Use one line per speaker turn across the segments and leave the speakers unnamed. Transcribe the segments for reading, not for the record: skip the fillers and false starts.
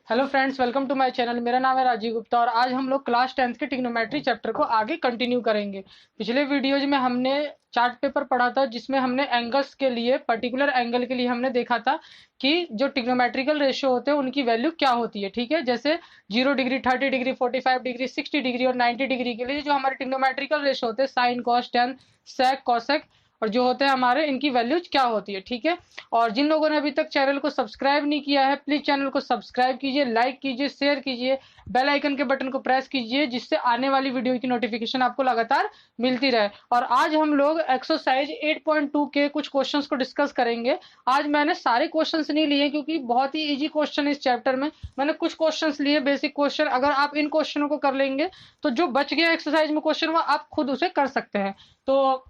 Hello friends, welcome to my channel. मेरा नाम है राजीव गुप्ता और आज हम लोग क्लास 10th के ट्रिग्नोमेट्री चैप्टर को आगे कंटिन्यू करेंगे। पिछले वीडियोज में हमने चार्ट पेपर पढ़ा था जिसमें हमने एंगल्स के लिए, पर्टिकुलर एंगल के लिए हमने देखा था कि जो ट्रिग्नोमेट्रिकल रेशियो होते हैं उनकी वैल्यू क्या होती है। ठीक है, जैसे 0 डिग्री, 30 डिग्री, 45 डिग्री, 60 डिग्री और 90 डिग्री के लिए जो हमारे ट्रिग्नोमेट्रिकल रेशियो होते हैं, साइन, कॉस, टेन, सेक, कॉसेक और जो होते हैं हमारे, इनकी वैल्यूज क्या होती है। ठीक है, और जिन लोगों ने अभी तक चैनल को सब्सक्राइब नहीं किया है, प्लीज चैनल को सब्सक्राइब कीजिए, लाइक कीजिए, शेयर कीजिए, बेल आइकन के बटन को प्रेस कीजिए जिससे आने वाली वीडियो की नोटिफिकेशन आपको लगातार मिलती रहे। और आज हम लोग एक्सरसाइज 8.2 के कुछ क्वेश्चंस को डिस्कस करेंगे। आज मैंने सारे क्वेश्चंस नहीं लिए क्योंकि बहुत ही इजी क्वेश्चन है इस चैप्टर में। मैंने कुछ क्वेश्चंस लिए, बेसिक क्वेश्चन। अगर आप इन क्वेश्चनों को कर लेंगे तो जो बच गया एक्सरसाइज में क्वेश्चन, वो आप खुद उसे कर सकते हैं। तो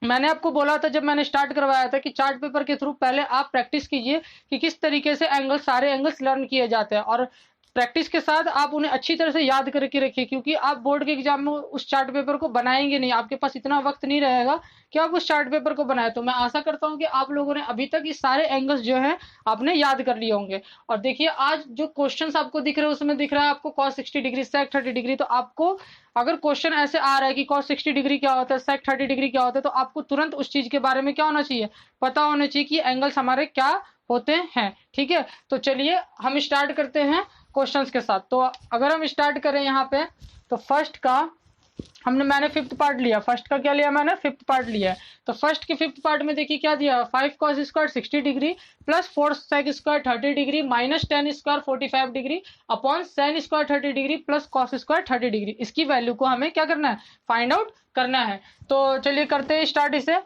मैंने आपको बोला था जब मैंने स्टार्ट करवाया था कि चार्ट पेपर के थ्रू पहले आप प्रैक्टिस कीजिए कि किस तरीके से एंगल, सारे एंगल्स लर्न किए जाते हैं, और प्रैक्टिस के साथ आप उन्हें अच्छी तरह से याद करके रखिए क्योंकि आप बोर्ड के एग्जाम में उस चार्ट पेपर को बनाएंगे नहीं, आपके पास इतना वक्त नहीं रहेगा कि आप उस चार्ट पेपर को बनाए। तो मैं आशा करता हूं कि आप लोगों ने अभी तक ये सारे एंगल्स जो है आपने याद कर लिए होंगे। और देखिए, आज जो क्वेश्चंस आपको दिख रहे हैं उसमें दिख रहा है आपको cos 60 डिग्री, sec 30 डिग्री। तो आपको अगर क्वेश्चन ऐसे आ रहा है कि cos 60 डिग्री क्या होता है, sec 30 डिग्री क्या होता है, तो आपको तुरंत उस चीज के बारे में क्या होना चाहिए, पता होना चाहिए कि एंगल्स हमारे क्या होते हैं। ठीक है, तो चलिए हम स्टार्ट करते हैं क्वेश्चंस के साथ। तो अगर हम स्टार्ट करें यहाँ पे, तो फर्स्ट का मैंने फिफ्थ पार्ट लिया। फर्स्ट का क्या लिया मैंने, फिफ्थ पार्ट लिया है। तो फर्स्ट के फिफ्थ पार्ट में देखिए क्या दिया, 5 cos square 60 degree plus 4 sec square 30 degree minus 10 square 45 degree upon sin square 30 degree plus cos square 30 degree. इसकी वैल्यू को हमें क्या करना है, फाइंड आउट करना है। तो चलिए करते हैं स्टार्ट इसे।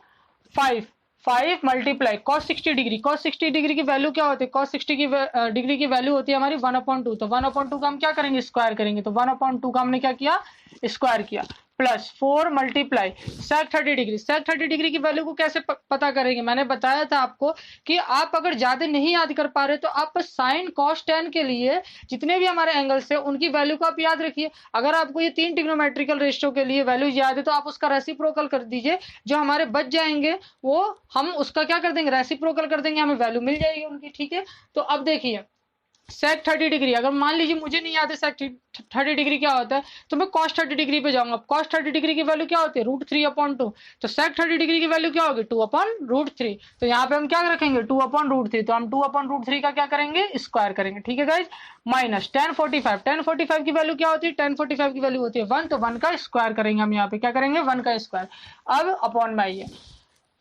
5 multiply cos 60 degree, cos 60 degree की वैल्यू क्या होती है, cos 60 की डिग्री की वैल्यू होती है हमारी 1/2। तो 1/2 का हम क्या करेंगे, स्क्वायर करेंगे। तो 1/2 का हमने क्या किया, स्क्वायर किया। Plus 4 multiply sec 30 degree, sec 30 degree की वैल्यू को कैसे पता करेंगे, मैंने बताया था आपको कि आप अगर ज्यादा नहीं याद कर पा रहे तो आप साइन, कॉस, टेन के लिए जितने भी हमारे एंगल्स है उनकी वैल्यू को आप याद रखिए। अगर आपको ये 3 ट्रिग्नोमेट्रिकल रेशियो के लिए वैल्यूज याद है तो आप उसका रेसिप्रोकल कर दीजिए, जो हमारे बच जाएंगे वो हम उसका क्या कर देंगे, रेसिप्रोकल कर देंगे, हमें वैल्यू मिल जाएगी उनकी। ठीक है, तो अब देखिए sec 30 डिग्री, अगर मान लीजिए मुझे नहीं याद है sec 30 डिग्री क्या होता है तो मैं cos 30 डिग्री पे जाऊंगा। cos 30 डिग्री की वैल्यू क्या होती है, √3/2। तो sec 30 डिग्री की वैल्यू क्या होगी, 2/√3। तो यहाँ पे हम क्या रखेंगे, 2/√3। तो हम 2/√3 का क्या करेंगे, स्क्वायर करेंगे। ठीक है गाइज, माइनस 1045 की वैल्यू क्या होती है, 1045 की वैल्यू होती है 1। तो 1 का स्क्वायर करेंगे हम, यहाँ पे क्या करेंगे, 1 का स्क्वायर। अब अपॉन में आइए,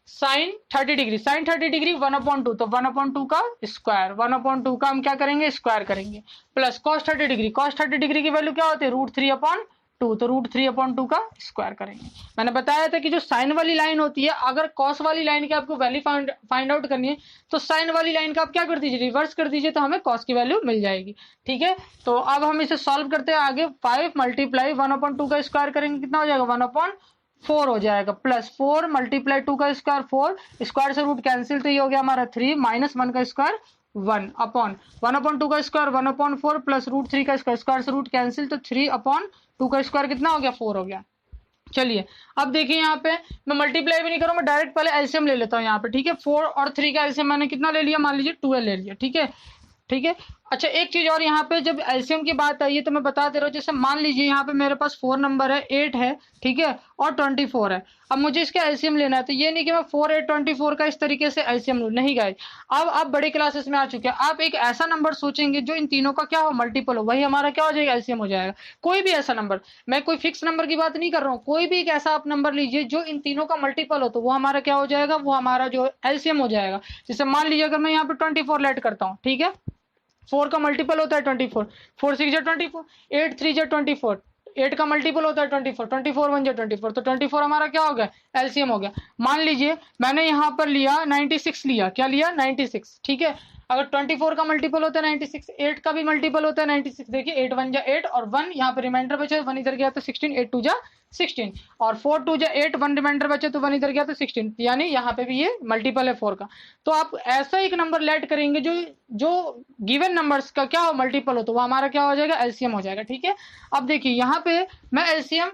साइन 30 डिग्री, साइन 30 डिग्री 1/2। तो 1/2 का स्क्वायर, 1/2 का हम क्या करेंगे, स्क्वायर करेंगे। Plus cos 30 degree, cos 30 degree की वैल्यू क्या होती है, √3/2। तो √3/2 का स्क्वायर करेंगे। मैंने बताया था कि जो साइन वाली लाइन होती है, अगर कॉस वाली लाइन की आपको वैल्यू फाइंड आउट करनी है तो साइन वाली लाइन का आप क्या कर दीजिए, रिवर्स कर दीजिए, तो हमें कॉस की वैल्यू मिल जाएगी। ठीक है, तो अब हम इसे सॉल्व करते हैं आगे। 5 मल्टीप्लाई 1/2 का स्क्वायर करेंगे, कितना हो जाएगा, 1/4 हो जाएगा। प्लस 4 मल्टीप्लाई 2 का स्क्वायर 4, स्क्वायर से रूट कैंसिल, तो ये हो गया हमारा 3 माइनस 1 का स्क्वायर 1 अपॉन 1/2 का स्क्वायर 1/4 प्लस √3 का स्क्वायर, स्क्वायर से रूट कैंसिल, तो 3/2 का स्क्वायर कितना हो गया, 4 हो गया। चलिए अब देखिए यहाँ पे मैं मल्टीप्लाई भी नहीं करूँ, मैं डायरेक्ट पहले एलसीएम ले लेता हूँ यहाँ पे। ठीक है, 4 और 3 का एलसीएम मैंने कितना ले लिया, मान लीजिए 12 ले लिया। ठीक है, ठीक है। अच्छा, एक चीज और, यहाँ पे जब एलसीएम की बात आई है तो मैं बता दे रहा हूँ, जैसे मान लीजिए यहाँ पे मेरे पास 4 नंबर है, 8 है, ठीक है, और 24 है। अब मुझे इसका एलसीएम लेना है, तो ये नहीं कि मैं 4, 8, 24 का इस तरीके से एलसीएम लूँ, नहीं गाइस। अब आप बड़े क्लासेस में आ चुके हैं, आप एक ऐसा नंबर सोचेंगे जो इन तीनों का क्या हो, मल्टीपल हो, वही हमारा क्या हो जाएगा, एलसीएम हो जाएगा। कोई भी ऐसा नंबर, मैं कोई फिक्स नंबर की बात नहीं कर रहा हूँ, कोई भी एक ऐसा आप नंबर लीजिए जो इन तीनों का मल्टीपल हो, तो वो हमारा क्या हो जाएगा, वो हमारा जो एलसीएम हो जाएगा। जैसे मान लीजिए अगर मैं यहाँ पे 24 लेट करता हूँ, ठीक है, 4 का मल्टीपल होता है 24, 4 6 24, 8 3 24, 8 का मल्टीपल होता है 24, 24 1 24, तो 24 हमारा क्या हो गया, एलसीएम हो गया। मान लीजिए मैंने यहाँ पर लिया 96 लिया, क्या लिया, 96। ठीक है, अगर 24 का मल्टीपल होता है 96, 8 का भी मल्टीपल होता है 96। देखिए 8 1 जा 8 और 1 यहाँ पे रिमाइंडर बचे, 1 इधर गया तो 16, 8 2 जा 16 और 4 2 जा 8, 1 रिमाइंडर बचे तो 1 इधर गया तो 16, यानी यहाँ पे भी ये मल्टीपल है 4 का। तो आप ऐसा एक नंबर लेट करेंगे जो जो गिवन नंबर्स का क्या हो, मल्टीपल हो, तो वो हमारा क्या हो जाएगा, एलसीएम हो जाएगा। ठीक है, अब देखिए यहाँ पे मैं एलसीएम,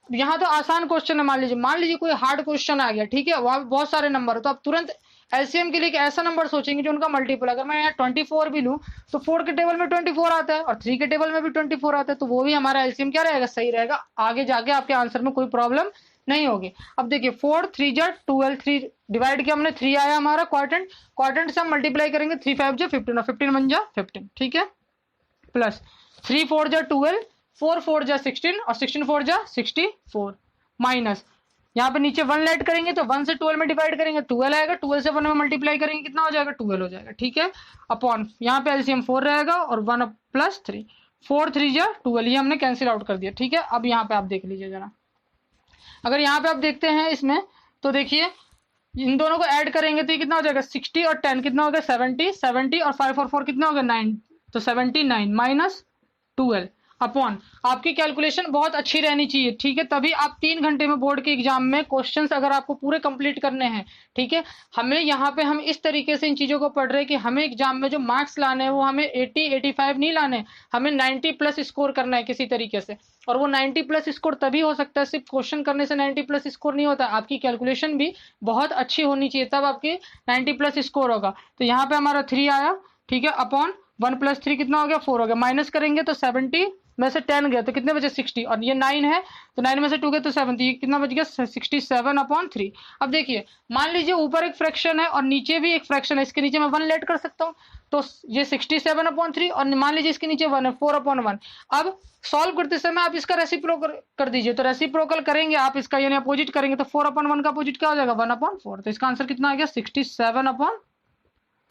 यहाँ तो आसान क्वेश्चन है, मान लीजिए कोई हार्ड क्वेश्चन आ गया, ठीक है, वहां बहुत सारे नंबर हो, तो आप तुरंत एलसीएम के लिए एक ऐसा नंबर सोचेंगे जो उनका मल्टीपल, अगर मैं यहाँ 24 भी लूँ तो 4 के टेबल में 24 आता है और 3 के टेबल में भी 24 आता है, तो वो भी हमारा एलसीएम क्या रहेगा, सही रहेगा। आगे जाके आपके आंसर में कोई प्रॉब्लम नहीं होगी। अब देखिए 4 3 जा 12, 3 डिवाइड किया हमने, 3 आया हमारा क्वाड्रेंट, क्वाड्रेंट से हम मल्टीप्लाई करेंगे, 3 5 जा 15 और 15 1 जा 15, ठीक है, प्लस 3 4 जा 12, 4 4 जा 16 और 16 4 जा 64, माइनस यहाँ पे नीचे 1 ऐड करेंगे तो 1 से 12 में डिवाइड करेंगे 12 आएगा, 12 से 1 में मल्टीप्लाई करेंगे कितना हो जाएगा, 12 हो जाएगा, ठीक है, अपॉन यहाँ पे एलसीएम 4 रहेगा और 1 प्लस 3, 4 3 जा 12, ये हमने कैंसिल आउट कर दिया, ठीक है। अब यहाँ पे आप देख लीजिए जरा, अगर यहाँ पे आप देखते हैं इसमें तो देखिए इन दोनों को ऐड करेंगे तो ये कितना हो जाएगा, 60 और 10 कितना हो गया, 70, 70 और 5 और 4 कितना हो गया, 9, तो 79 माइनस 12 अपॉन, आपकी कैलकुलेशन बहुत अच्छी रहनी चाहिए, ठीक है, तभी आप 3 घंटे में बोर्ड के एग्जाम में क्वेश्चंस अगर आपको पूरे कंप्लीट करने हैं, ठीक है। हमें यहाँ पे हम इस तरीके से इन चीजों को पढ़ रहे हैं कि हमें एग्जाम में जो मार्क्स लाने हैं वो हमें 80 85 नहीं लाने, हमें 90 प्लस स्कोर करना है किसी तरीके से, और वो 90 प्लस स्कोर तभी हो सकता है, सिर्फ क्वेश्चन करने से 90 प्लस स्कोर नहीं होता, आपकी कैलकुलेशन भी बहुत अच्छी होनी चाहिए, तब आपकी 90 प्लस स्कोर होगा। तो यहाँ पे हमारा 3 आया, ठीक है, अपॉन 1 प्लस 3 कितना हो गया, 4 हो गया, माइनस करेंगे तो 70 में से 10 गया तो कितने बचे, 60, और ये 9 है तो 9 में से 2 गया तो 7, ये कितना बच गया, 67 अपॉन 3। अब देखिए मान लीजिए ऊपर एक फ्रैक्शन है और नीचे भी एक फ्रैक्शन है, इसके नीचे मैं 1 लेट कर सकता हूँ, तो ये 67 अपॉन 3 और मान लीजिए इसके नीचे 1 है, 4 अपॉन 1। अब सॉल्व करते समय आप इसका रेसिप्रोकल कर दीजिए, तो रेसिप्रोकल करेंगे आप इसका यानी अपोजिट करेंगे तो 4 अपॉन 1 का अपोजिट क्या हो जाएगा, 1 अपॉन 4, तो इसका आंसर कितना आ गया, 67 अपॉन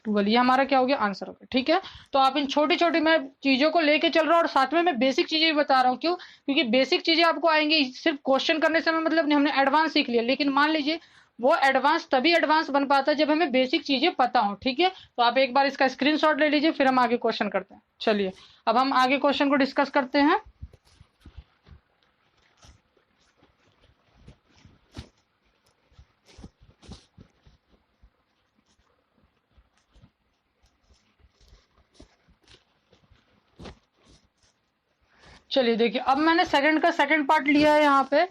12, ये हमारा क्या हो गया, आंसर हो गया, ठीक है। तो आप इन छोटी छोटी मैं चीजों को लेके चल रहा हूँ और साथ में मैं बेसिक चीजें भी बता रहा हूँ, क्यों, क्योंकि बेसिक चीजें आपको आएंगी, सिर्फ क्वेश्चन करने से मतलब नहीं, हमने एडवांस सीख लिया, लेकिन मान लीजिए वो एडवांस तभी एडवांस बन पाता है जब हमें बेसिक चीजें पता हो, ठीक है। तो आप एक बार इसका स्क्रीनशॉट ले लीजिए, फिर हम आगे क्वेश्चन करते हैं। चलिए अब हम आगे क्वेश्चन को डिस्कस करते हैं। चलिए देखिए, अब मैंने सेकंड का सेकंड पार्ट लिया है, यहाँ पे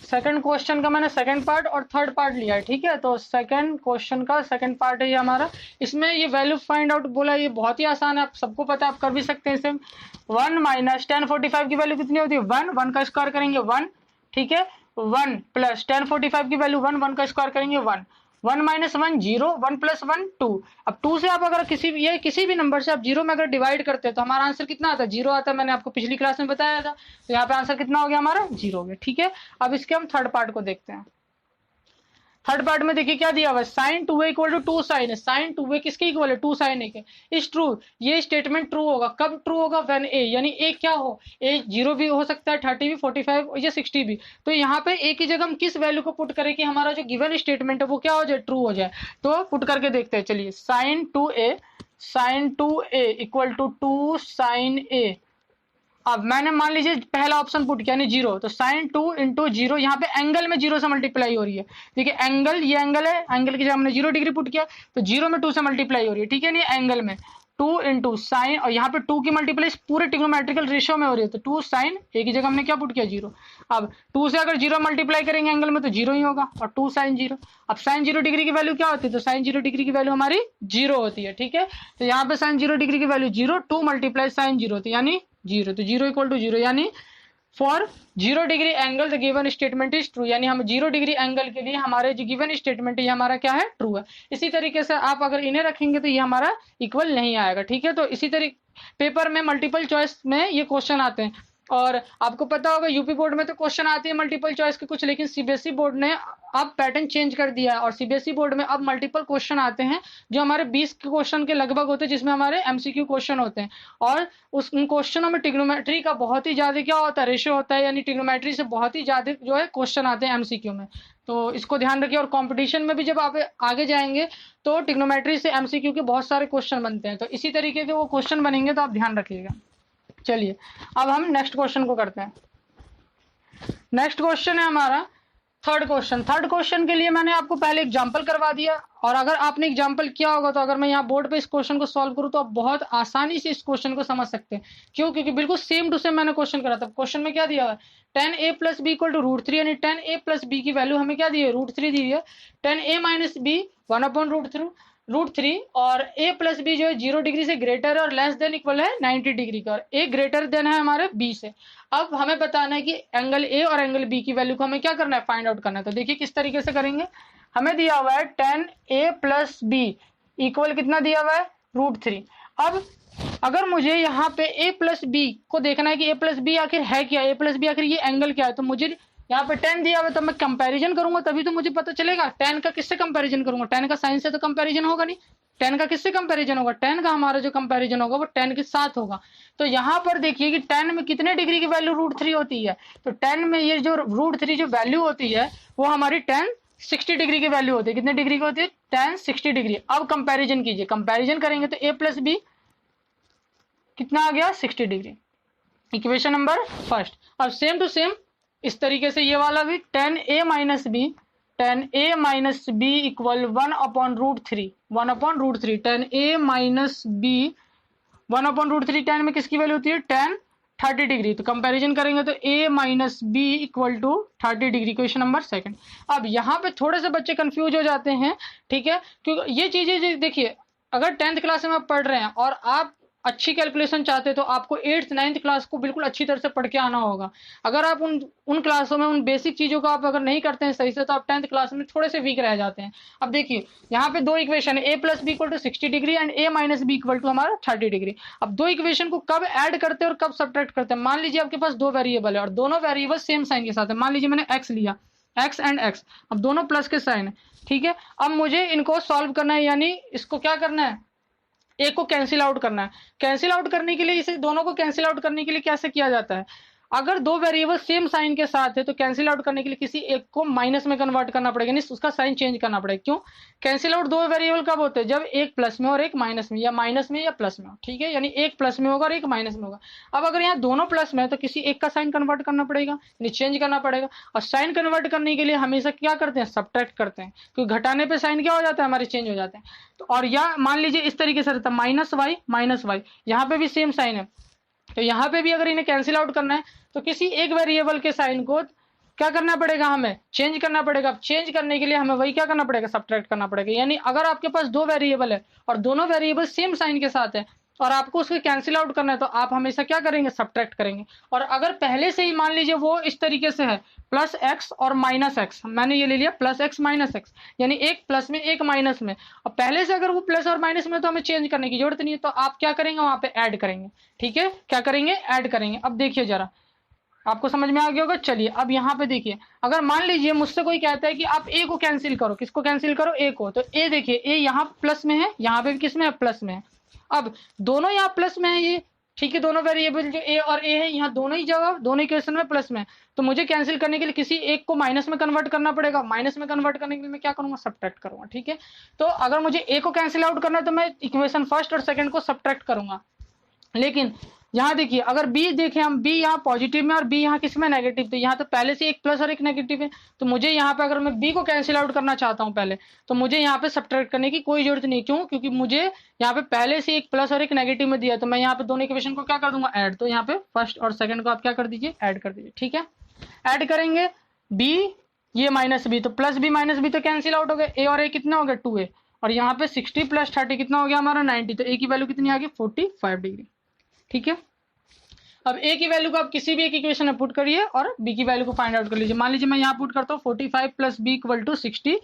सेकंड क्वेश्चन का मैंने सेकंड पार्ट और थर्ड पार्ट लिया है, ठीक है। तो सेकंड क्वेश्चन का सेकंड पार्ट है ये हमारा, इसमें ये वैल्यू फाइंड आउट बोला, ये बहुत ही आसान है, आप सबको पता है, आप कर भी सकते हैं इसे। 1 माइनस 1045 की वैल्यू कितनी होती है, 1 का स्क्वायर करेंगे 1, ठीक है, 1 प्लस 1045 की वैल्यू 1 का स्क्वायर करेंगे 1, 1 माइनस 1 0, 1 प्लस 1 2। अब 2 से आप अगर किसी भी नंबर से आप 0 में अगर डिवाइड करते हैं तो हमारा आंसर कितना आता है, 0 आता है, मैंने आपको पिछली क्लास में बताया था। तो यहाँ पे आंसर कितना हो गया हमारा, 0 हो गया, ठीक है। अब इसके हम थर्ड पार्ट को देखते हैं। थर्ड पार्ट में देखिए क्या दिया हुआ है, sine 2a equal to 2 sine है, साइन 2a किसके इक्वल है, 2 साइन a के, इज ट्रू, ये स्टेटमेंट ट्रू होगा, कब ट्रू होगा, व्हेन a यानी a क्या हो, a 0 भी हो सकता है, 30 भी, 45 या 60 भी। तो यहाँ पे a की जगह हम किस वैल्यू को पुट करें कि हमारा जो गिवन स्टेटमेंट है वो क्या हो जाए, ट्रू हो जाए। तो पुट करके देखते हैं, चलिए sine 2a equal to 2 sine a। अब मैंने मान लीजिए पहला ऑप्शन पुट किया यानी 0, तो साइन 2 इंटू 0, यहाँ पे एंगल में 0 से मल्टीप्लाई हो रही है, देखिए एंगल, ये एंगल है, एंगल की जगह हमने 0 डिग्री पुट किया तो 0 में 2 से मल्टीप्लाई हो रही है, ठीक है, नहीं एंगल में 2 इंटू साइन, और यहाँ पे 2 की मल्टीप्लाई पूरे ट्रिग्नोमेट्रिकल रेशियो में हो रही है, तो 2 साइन a की जगह हमने क्या पुट किया, 0। अब 2 से अगर 0 मल्टीप्लाई करेंगे एंगल में तो 0 ही होगा, और 2 साइन 0। अब साइन 0 डिग्री की वैल्यू क्या होती है, तो साइन 0 डिग्री की वैल्यू हमारी 0 होती है, ठीक है। तो यहाँ पे साइन 0 डिग्री की वैल्यू 0, 2 मल्टीप्लाई साइन 0 होती है यानी 0, तो 0 इक्वल टू 0, यानी for 0 degree angle the given statement is true, यानी हम 0 डिग्री एंगल के लिए हमारे जो गिवन स्टेटमेंट है हमारा क्या है, ट्रू है। इसी तरीके से आप अगर इन्हें रखेंगे तो ये हमारा इक्वल नहीं आएगा, ठीक है। तो इसी तरीके पेपर में मल्टीपल चॉइस में ये क्वेश्चन आते हैं, और आपको पता होगा यूपी बोर्ड में तो क्वेश्चन आती है मल्टीपल चॉइस के कुछ, लेकिन सीबीएसई बोर्ड ने अब पैटर्न चेंज कर दिया है, और सीबीएसई बोर्ड में अब मल्टीपल क्वेश्चन आते हैं जो हमारे 20 क्वेश्चन के लगभग होते हैं, जिसमें हमारे एमसीक्यू क्वेश्चन होते हैं, और उस उन क्वेश्चनों में ट्रिग्नोमेट्री का बहुत ही ज्यादा क्या होता है, रेशियो होता है, यानी ट्रिग्नोमेट्री से बहुत ही ज्यादा जो है क्वेश्चन आते हैं एमसीक्यू में। तो इसको ध्यान रखिए, और कंपटीशन में भी जब आप आगे जाएंगे तो ट्रिग्नोमेट्री से एमसीक्यू के बहुत सारे क्वेश्चन बनते हैं, तो इसी तरीके के वो क्वेश्चन बनेंगे, तो आप ध्यान रखिएगा। चलिए अब हम नेक्स्ट क्वेश्चन को करते हैं। नेक्स्ट क्वेश्चन है हमारा थर्ड क्वेश्चन के लिए मैंने आपको पहले एग्जांपल करवा दिया, और अगर आपने एग्जांपल किया होगा तो अगर मैं यहाँ बोर्ड पे इस क्वेश्चन को सॉल्व करूँ तो आप बहुत आसानी से इस क्वेश्चन को समझ सकते हैं। क्यों? क्योंकि बिल्कुल सेम टू सेम मैंने क्वेश्चन करा था। क्वेश्चन में क्या दिया हुआ है, 10a plus B equal to √3, यानी 10a प्लस बी की वैल्यू हमें क्या दी है, √3 दी है। 10a माइनस बी 1/√3, और a प्लस बी जो है 0 डिग्री से ग्रेटर है और लेस देन इक्वल है 90 डिग्री का, और a ग्रेटर देन है हमारे b से। अब हमें बताना है कि एंगल a और एंगल b की वैल्यू को हमें क्या करना है, फाइंड आउट करना है। तो देखिए किस तरीके से करेंगे। हमें दिया हुआ है 10a प्लस बी इक्वल कितना दिया हुआ है, √3। अब अगर मुझे यहाँ पे a प्लस बी को देखना है कि a प्लस बी आखिर है क्या, a प्लस बी आखिर ये एंगल क्या है, तो मुझे यहाँ पे 10 दिया हुआ है, तो मैं कंपैरिजन करूंगा तभी तो मुझे पता चलेगा। 10 का किससे कंपैरिजन करूंगा, 10 का साइन से तो कंपैरिजन होगा नहीं। 10 का किससे कंपैरिजन होगा, 10 का हमारा जो कंपैरिजन होगा वो 10 के साथ होगा। तो यहाँ पर देखिए कि 10 में कितने डिग्री की वैल्यू √3 होती है, तो 10 में ये जो √3 जो वैल्यू होती है वो हमारी 10 60 डिग्री की वैल्यू होती है। कितने डिग्री की होती है, 10 60 डिग्री। अब कंपैरिजन कीजिए, कंपैरिजन करेंगे तो a प्लस बी कितना आ गया, 60 डिग्री, इक्वेशन नंबर फर्स्ट। अब सेम टू सेम इस तरीके से ये वाला भी 10a minus B, 10a minus B equal 1/√3, 1/√3, 10a minus B 1/√3, 10 में किसकी वैल्यू होती है, 10 30 डिग्री। तो कंपैरिजन करेंगे तो a minus B equal to 30 degree, question number second. अब यहाँ पे थोड़े से बच्चे कंफ्यूज हो जाते हैं, ठीक है, क्योंकि ये चीजें देखिए, अगर 10th क्लास में आप पढ़ रहे हैं और आप अच्छी कैलकुलेशन चाहते हैं तो आपको 8th 9th क्लास को बिल्कुल अच्छी तरह से पढ़ के आना होगा। अगर आप उन क्लासों में उन बेसिक चीजों को आप अगर नहीं करते हैं सही से, तो आप 10th क्लास में थोड़े से वीक रह जाते हैं। अब देखिए यहाँ पे दो इक्वेशन है, a plus B equal to 60 degree and a minus B equal to हमारा 30 डिग्री। अब दो इक्वेशन को कब ऐड करते हैं और कब सब्ट्रैक्ट करते हैं। मान लीजिए आपके पास दो वेरिएबल है और दोनों वेरिएबल सेम साइन के साथ है। मान लीजिए मैंने x लिया, x एंड x, अब दोनों प्लस के साइन है, ठीक है। अब मुझे इनको सॉल्व करना है, यानी इसको क्या करना है, एक को कैंसिल आउट करना है। कैंसिल आउट करने के लिए, इसे दोनों को कैंसिल आउट करने के लिए कैसे किया जाता है, अगर दो वेरिएबल सेम साइन के साथ है तो कैंसिल आउट करने के लिए किसी एक को माइनस में कन्वर्ट करना पड़ेगा, यानी उसका साइन चेंज करना पड़ेगा। क्यों? कैंसिल आउट दो वेरिएबल कब होते हैं, जब एक प्लस में और एक माइनस में, या माइनस में या प्लस में, ठीक है, यानी एक प्लस में होगा और एक माइनस में होगा। अब अगर यहाँ दोनों प्लस में है तो किसी एक का साइन कन्वर्ट करना पड़ेगा, यानी चेंज करना पड़ेगा। और साइन कन्वर्ट करने के लिए हमेशा क्या करते हैं, सब्ट्रैक्ट करते हैं, क्योंकि घटाने पर साइन क्या हो जाता है, हमारे चेंज हो जाते हैं। तो और या मान लीजिए इस तरीके से रहता है माइनस वाई, यहाँ पे भी सेम साइन है, तो यहाँ पे भी अगर इन्हें कैंसिल आउट करना है तो किसी एक वेरिएबल के साइन को क्या करना पड़ेगा, हमें चेंज करना पड़ेगा। अब चेंज करने के लिए हमें वही क्या करना पड़ेगा, सब्ट्रैक्ट करना पड़ेगा। यानी अगर आपके पास दो वेरिएबल है और दोनों वेरिएबल सेम साइन के साथ है और आपको उसको कैंसिल आउट करना है, तो आप हमेशा क्या करेंगे, सब्ट्रैक्ट करेंगे। और अगर पहले से ही मान लीजिए वो इस तरीके से है, प्लस एक्स और माइनस एक्स, मैंने ये ले लिया प्लस एक्स माइनस एक्स, यानी एक प्लस में एक माइनस में, और पहले से अगर वो प्लस और माइनस में तो हमें चेंज करने की जरूरत नहीं है, तो आप क्या करेंगे, वहां पे ऐड करेंगे, ठीक है, क्या करेंगे, ऐड करेंगे। अब देखिए जरा, आपको समझ में आ गया होगा। चलिए अब यहाँ पे देखिए, अगर मान लीजिए मुझसे कोई कहता है कि आप ए को कैंसिल करो, किसको कैंसिल करो, ए को, तो ए देखिए, ए यहाँ प्लस में है, यहाँ पे भी किस में है, प्लस में है। अब दोनों यहाँ प्लस में है ये, ठीक है, दोनों वेरिएबल जो ए और ए है यहाँ दोनों ही जगह, दोनों इक्वेशन में प्लस में है, तो मुझे कैंसिल करने के लिए किसी एक को माइनस में कन्वर्ट करना पड़ेगा। माइनस में कन्वर्ट करने के लिए मैं क्या करूंगा, सब्ट्रैक्ट करूंगा, ठीक है। तो अगर मुझे ए को कैंसिल आउट करना है तो मैं इक्वेशन फर्स्ट और सेकंड को सब्ट्रैक्ट करूंगा। लेकिन यहाँ देखिए, अगर बी देखें हम, बी यहाँ पॉजिटिव में और बी यहाँ किस में, नेगेटिव, तो यहाँ तो पहले से एक प्लस और एक नेगेटिव है, तो मुझे यहाँ पे अगर मैं बी को कैंसिल आउट करना चाहता हूँ पहले, तो मुझे यहाँ पे सब्ट्रैक्ट करने की कोई जरूरत नहीं। क्यों? क्योंकि मुझे यहाँ पे पहले से एक प्लस और एक नेगेटिव में दिया, तो मैं यहाँ पे दोनों इक्वेशन को क्या कर दूंगा, ऐड। तो यहाँ पे फर्स्ट और सेकंड को आप क्या कर दीजिए, ऐड कर दीजिए, ठीक है। ऐड करेंगे बी, ये माइनस बी, तो प्लस बी माइनस बी तो कैंसिल आउट हो गए, ए और ए कितना हो गया, 2a, और यहाँ पे 60 प्लस 30 कितना हो गया हमारा, 90, तो ए की वैल्यू कितनी आ गई, 45 डिग्री, ठीक है। अब ए की वैल्यू को आप किसी भी एक इक्वेशन में पुट करिए और बी की वैल्यू को फाइंड आउट कर लीजिए। मान लीजिए मैं यहाँ पुट करता हूँ 45 प्लस बी इक्वल टू 60,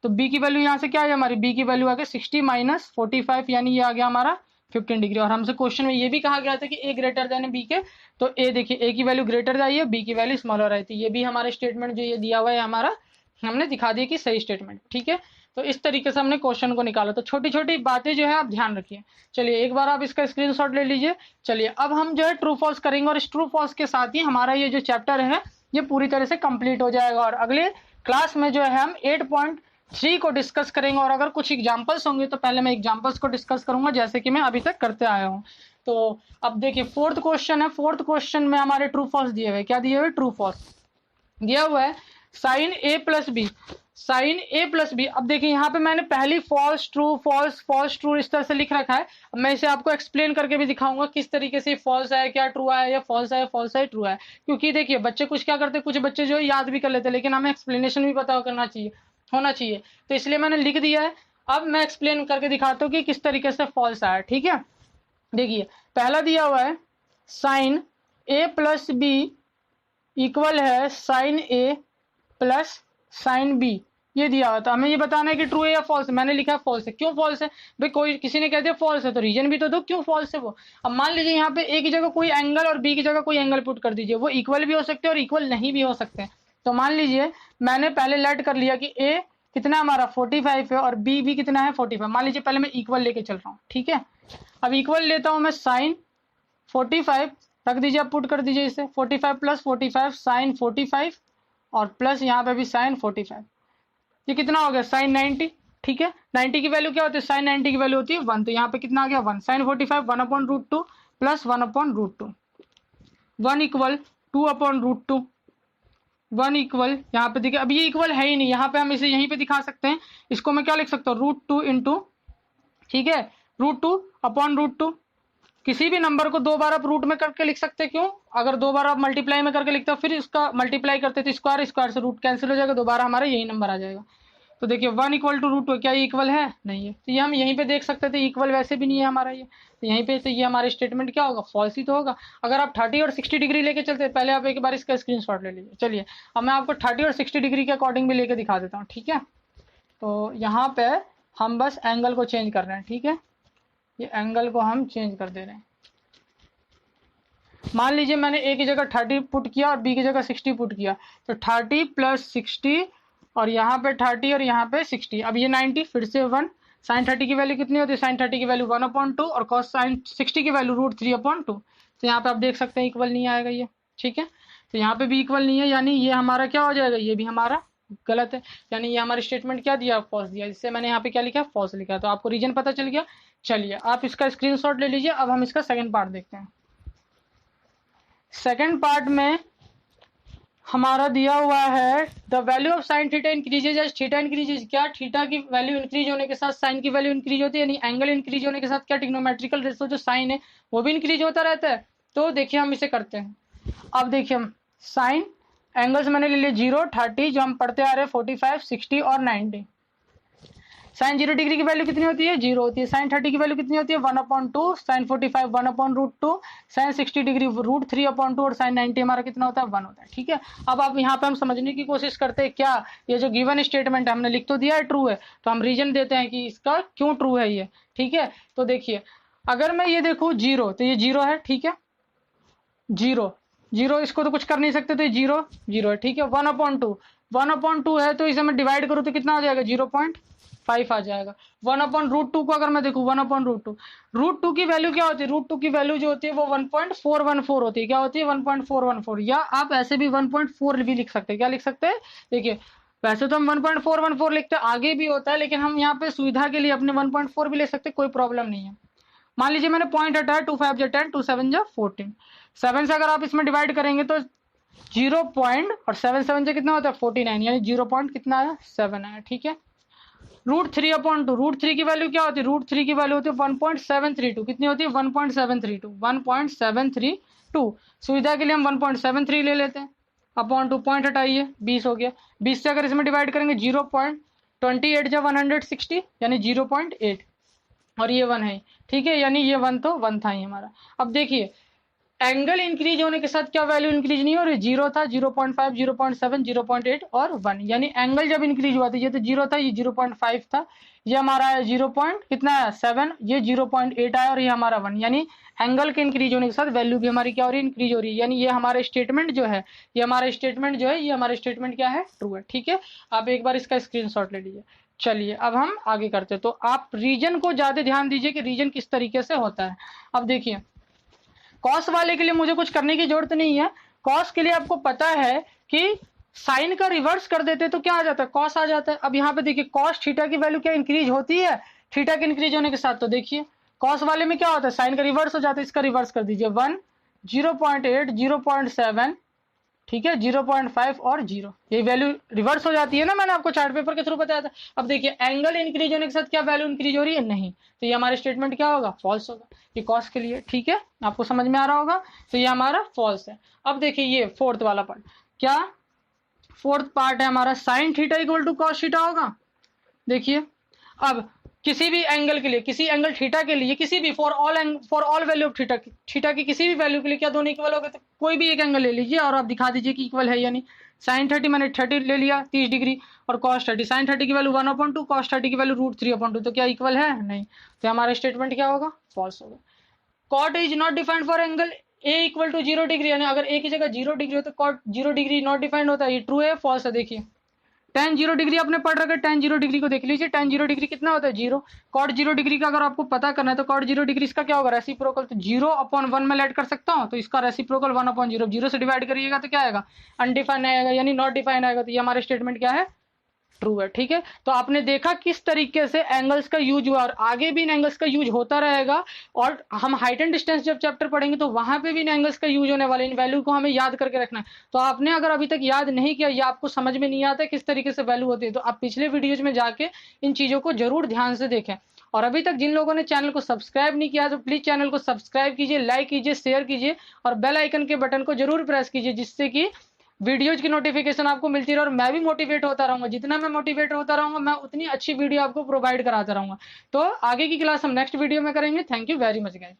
तो बी की वैल्यू यहाँ से क्या है, हमारी बी की वैल्यू आ गई 60 माइनस 45, यानी ये आ गया हमारा 15 डिग्री। और हमसे क्वेश्चन में ये भी कहा गया था कि ए ग्रेटर देन बी के, तो ए देखिए, ए की वैल्यू ग्रेटर आई है, बी की वैल्यू स्मॉलर आई थी। ये भी हमारा स्टेटमेंट जो ये दिया हुआ है हमारा, हमने दिखा दिया कि सही स्टेटमेंट, ठीक है। तो इस तरीके से हमने क्वेश्चन को निकाला। तो छोटी छोटी बातें जो है आप ध्यान रखिए। चलिए एक बार आप इसका स्क्रीनशॉट ले लीजिए। चलिए अब हम जो है ट्रू फॉल्स करेंगे और इस ट्रू फॉल्स के साथ ही हमारा ये जो चैप्टर है ये पूरी तरह से कंप्लीट हो जाएगा। और अगले क्लास में जो है हम 8.3 को डिस्कस करेंगे। और अगर कुछ एग्जाम्पल्स होंगे तो पहले मैं एग्जाम्पल्स को डिस्कस करूंगा, जैसे कि मैं अभी तक करते आया हूँ। तो अब देखिए फोर्थ क्वेश्चन है। फोर्थ क्वेश्चन में हमारे ट्रू फॉल्स दिए हुए, क्या दिए हुए, ट्रू फॉल्स दिया हुआ है। Sine A plus B, sine A plus B. अब देखिए यहाँ पे मैंने पहली false true false false true इस तरह से लिख रखा है। अब मैं इसे आपको एक्सप्लेन करके भी दिखाऊंगा किस तरीके से फॉल्स है, क्या ट्रू है, या फॉल्स है फॉल्स है ट्रू है। क्योंकि देखिए बच्चे कुछ क्या करते हैं, कुछ बच्चे जो है याद भी कर लेते हैं, लेकिन हमें एक्सप्लेनेशन भी पता करना चाहिए, होना चाहिए। तो इसलिए मैंने लिख दिया है। अब मैं एक्सप्लेन करके दिखाता हूँ कि किस तरीके से फॉल्स आया। ठीक है, देखिए पहला दिया हुआ है sine A plus B equal है sine A plus sine B, ये दिया हुआ था। हमें ये बताना है कि ट्रू है या फॉल्स है। मैंने लिखा है फॉल्स है। क्यों फॉल्स है भाई, कोई किसी ने कह दिया फॉल्स है तो रीजन भी तो दो क्यों फॉल्स है वो। अब मान लीजिए यहाँ पे ए की जगह कोई एंगल और बी की जगह कोई एंगल पुट कर दीजिए, वो इक्वल भी हो सकते हैं और इक्वल नहीं भी हो सकते हैं। तो मान लीजिए मैंने पहले लेट कर लिया कि ए कितना हमारा 45 है और बी भी कितना है 45। मान लीजिए पहले मैं इक्वल लेके चल रहा हूँ। ठीक है, अब इक्वल लेता हूँ मैं साइन 45 रख दीजिए, आप पुट कर दीजिए इसे 45 प्लस 45 साइन 45 और प्लस यहाँ पे भी साइन 45, ये कितना हो गया साइन 90। ठीक है, 90 की वैल्यू क्या होती है, साइन 90 की वैल्यू होती है 1, तो यहाँ पे कितना आ गया 1। साइन 45 1/√2 प्लस 1/√2, 1 इक्वल 2/√2, 1 इक्वल यहाँ पे देखिए अब ये इक्वल है ही नहीं, यहाँ पे हम इसे यहीं पे दिखा सकते हैं। इसको मैं क्या लिख सकता हूँ √2 इंटू, ठीक है, √2/√2। किसी भी नंबर को दो बार आप रूट में करके लिख सकते हैं। क्यों, अगर दो बार आप मल्टीप्लाई में करके लिखते हो फिर इसका मल्टीप्लाई करते तो स्क्वायर स्क्वायर से रूट कैंसिल हो जाएगा, दोबारा हमारा यही नंबर आ जाएगा। तो देखिए 1 इक्वल टू √2, क्या ये इक्वल है, नहीं है। तो ये हम यहीं पे देख सकते थे, इक्वल वैसे भी नहीं है हमारा ये, तो यहीं पे तो ये हमारा स्टेटमेंट क्या होगा, फॉल्स ही तो होगा। अगर आप 30 और 60 डिग्री लेके चलते, पहले आप एक बार इसका स्क्रीनशॉट ले लीजिए। चलिए अब मैं आपको 30 और 60 डिग्री के अकॉर्डिंग भी लेके दिखा देता हूँ। ठीक है, तो यहाँ पे हम बस एंगल को चेंज कर रहे हैं। ठीक है, ये एंगल को हम चेंज कर दे रहे हैं। मान लीजिए मैंने ए की जगह 30 पुट किया और बी की जगह 60 पुट किया, तो 30 प्लस 60 और यहाँ पे 30 और यहाँ पे 60, अब ये 90 फिर से 1। साइन 30 की वैल्यू कितनी होती है, साइन 30 की वैल्यू 1/2 और कॉस साइन 60 की वैल्यू √3/2। तो यहाँ पे आप देख सकते हैं इक्वल नहीं आएगा ये। ठीक है, तो यहाँ पे भी इक्वल नहीं है, यानी ये हमारा क्या हो जाएगा, ये भी हमारा गलत है, यानी ये हमारा स्टेटमेंट क्या दिया, फॉल्स दिया। इससे मैंने यहाँ पे क्या लिखा, फॉल्स लिखा। तो आपको रीजन पता चल गया। चलिए आप इसका स्क्रीनशॉट ले लीजिए। अब हम इसका सेकेंड पार्ट देखते हैं। सेकेंड पार्ट में हमारा दिया हुआ है the value of sine theta increases as theta increases. क्या थीटा की वैल्यू इंक्रीज होने के साथ साइन की वैल्यू इंक्रीज होती है, यानी एंगल इंक्रीज होने के साथ क्या ट्रिग्नोमेट्रिकल रेशो जो साइन है वो भी इंक्रीज होता रहता है। तो देखिए हम इसे करते हैं। अब देखिए हम साइन एंगल्स मैंने ले लिए 0 30 जो हम पढ़ते आ रहे हैं 45 60 और 90। साइन 0 डिग्री की वैल्यू कितनी होती है, 0 होती है। साइन 30 की वैल्यू कितनी होती है, 1/2। साइन 45 1/√2। साइन 60 डिग्री √3/2 और साइन 90 हमारा कितना होता है, 1 होता है। ठीक है, अब आप यहाँ पे हम समझने की कोशिश करते हैं क्या ये जो गिवन स्टेटमेंट है हमने लिख तो दिया है ट्रू है, तो हम रीजन देते हैं कि इसका क्यों ट्रू है ये। ठीक है, तो देखिए अगर मैं ये देखूँ 0 तो ये 0 है। ठीक है, 0 इसको तो कुछ कर नहीं सकते, तो ये 0 है। ठीक है, 1/2 है तो इसे मैं डिवाइड करूँ तो कितना आ जाएगा, 0.5 आ जाएगा। 1/√2 को अगर मैं देखूँ 1/√2, √2 की वैल्यू क्या होती है, √2 की वैल्यू जो होती है वो 1.414 होती है। क्या होती है, 1.414, या आप ऐसे भी 1.4 भी लिख सकते हैं। क्या लिख सकते हैं, देखिए वैसे तो हम 1.414 लिखते हैं, आगे भी होता है, लेकिन हम यहाँ पे सुविधा के लिए अपने 1.4 भी ले सकते हैं, कोई प्रॉब्लम नहीं है। मान लीजिए मैंने पॉइंट हटाया, 2 5 जा 10, 2 7 जा 14, 7 से अगर आप इसमें डिवाइड करेंगे तो 0 पॉइंट और 7 7 से कितना होता है 49, यानी 0 पॉइंट कितना आया, 7 आया। ठीक है, √3/2, √3 की वैल्यू क्या होती है, √3 की वैल्यू होती है 1.732। कितनी होती है, 1.732। सुविधा के लिए हम 1.73 ले लेते हैं, अपॉन 2 पॉइंट हटाइए 20 हो गया। 20 से अगर इसमें डिवाइड करेंगे 0.28 जा 160, यानी 0.8 और ये 1 है। ठीक है, यानी ये 1 तो 1 था ही हमारा। अब देखिए एंगल इंक्रीज होने के साथ क्या वैल्यू इंक्रीज नहीं हो रही, 0 था, 0.5 0.7 0.8 और 1, यानी एंगल जब इंक्रीज हुआ था ये तो 0 था, ये 0.5 था, ये हमारा 0 पॉइंट कितना है 7, ये 0.8 आया और ये हमारा 1, यानी एंगल के इंक्रीज होने के साथ वैल्यू भी हमारी क्या हो रही है, इंक्रीज हो रही है। यानी ये हमारा स्टेटमेंट जो है, ये हमारा स्टेटमेंट क्या है, ट्रू है। ठीक है, आप एक बार इसका स्क्रीनशॉट ले लीजिए। चलिए अब हम आगे करते हैं। तो आप रीजन को ज्यादा ध्यान दीजिए कि रीजन किस तरीके से होता है। अब देखिए कॉस वाले के लिए मुझे कुछ करने की जरूरत नहीं है। कॉस के लिए आपको पता है कि साइन का रिवर्स कर देते तो क्या आ जाता है, कॉस आ जाता है। अब यहाँ पे देखिए कॉस थीटा की वैल्यू क्या इंक्रीज होती है, थीटा के इंक्रीज होने के साथ। तो देखिए कॉस वाले में क्या होता है, साइन का रिवर्स हो जाता है, इसका रिवर्स कर दीजिए 1 0.8 0.7 ठीक है, 0.5 और 0, ये वैल्यू रिवर्स हो जाती है ना, मैंने आपको चार्ट पेपर के थ्रू बताया था। अब देखिए एंगल इंक्रीज होने के साथ क्या वैल्यू इंक्रीज हो रही है, नहीं, तो ये हमारा स्टेटमेंट क्या होगा, फॉल्स होगा, ये कॉस के लिए। ठीक है, आपको समझ में आ रहा होगा, तो ये हमारा फॉल्स है। अब देखिए ये फोर्थ वाला पार्ट, क्या फोर्थ पार्ट है हमारा, sine theta equal to cos theta होगा। देखिए अब किसी भी एंगल के लिए, किसी एंगल थीटा के लिए, किसी भी for all value of theta, theta की किसी भी वैल्यू के लिए क्या दोनों इक्वल हो गए, तो कोई भी एक एंगल ले लीजिए और आप दिखा दीजिए कि इक्वल है या नहीं। साइन 30 मैंने 30 ले लिया 30 डिग्री, और कॉस 30, साइन 30 की वैल्यू 1/2, कॉस 30 की वैल्यू √3/2, तो क्या इक्वल है, नहीं, तो हमारा स्टेटमेंट क्या होगा, फॉल्स होगा। Cot is not defined for angle A equal to 0 degree, यानी अगर ए की जगह 0 डिग्री हो तो कॉट 0 डिग्री नॉट डिफाइंड होता है, ये ट्रू है फॉल्स है। देखिए tan 0 डिग्री आपने पढ़ रखा है, tan 0 डिग्री को देख लीजिए, tan 0 डिग्री कितना होता है, 0। कॉट 0 डिग्री का अगर आपको पता करना है तो कॉट 0 डिग्री इसका क्या होगा, रेसिप्रोकल, तो 0/1 में ऐड कर सकता हूँ, तो इसका रेसिप्रोकल 1/0, 0 से डिवाइड करिएगा तो क्या आएगा, अनडिफाइंड आएगा, यानी नॉट डिफाइंड आएगा, तो ये हमारा स्टेटमेंट क्या है, ट्रू है। ठीक है, तो आपने देखा किस तरीके से एंगल्स का यूज हुआ, और आगे भी इन एंगल्स का यूज होता रहेगा, और हम हाइट एंड डिस्टेंस जब चैप्टर पढ़ेंगे तो वहां पे भी इन एंगल्स का यूज होने वाले, इन वैल्यू को हमें याद करके रखना है। तो आपने अगर अभी तक याद नहीं किया या आपको समझ में नहीं आता किस तरीके से वैल्यू होती है, तो आप पिछले वीडियोज में जाके इन चीजों को जरूर ध्यान से देखें। और अभी तक जिन लोगों ने चैनल को सब्सक्राइब नहीं किया तो प्लीज चैनल को सब्सक्राइब कीजिए, लाइक कीजिए, शेयर कीजिए, और बेल आइकन के बटन को जरूर प्रेस कीजिए, जिससे कि वीडियोज की नोटिफिकेशन आपको मिलती रहे और मैं भी मोटिवेट होता रहूंगा। जितना मैं मोटिवेट होता रहूंगा मैं उतनी अच्छी वीडियो आपको प्रोवाइड कराता रहूंगा। तो आगे की क्लास हम नेक्स्ट वीडियो में करेंगे। Thank you very much guys.